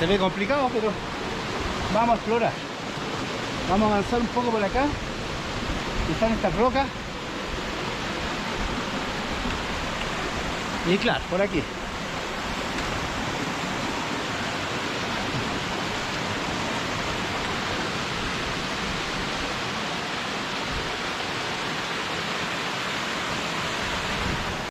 Se ve complicado, pero vamos a explorar. Vamos a avanzar un poco por acá. Están estas rocas. Y claro, por aquí.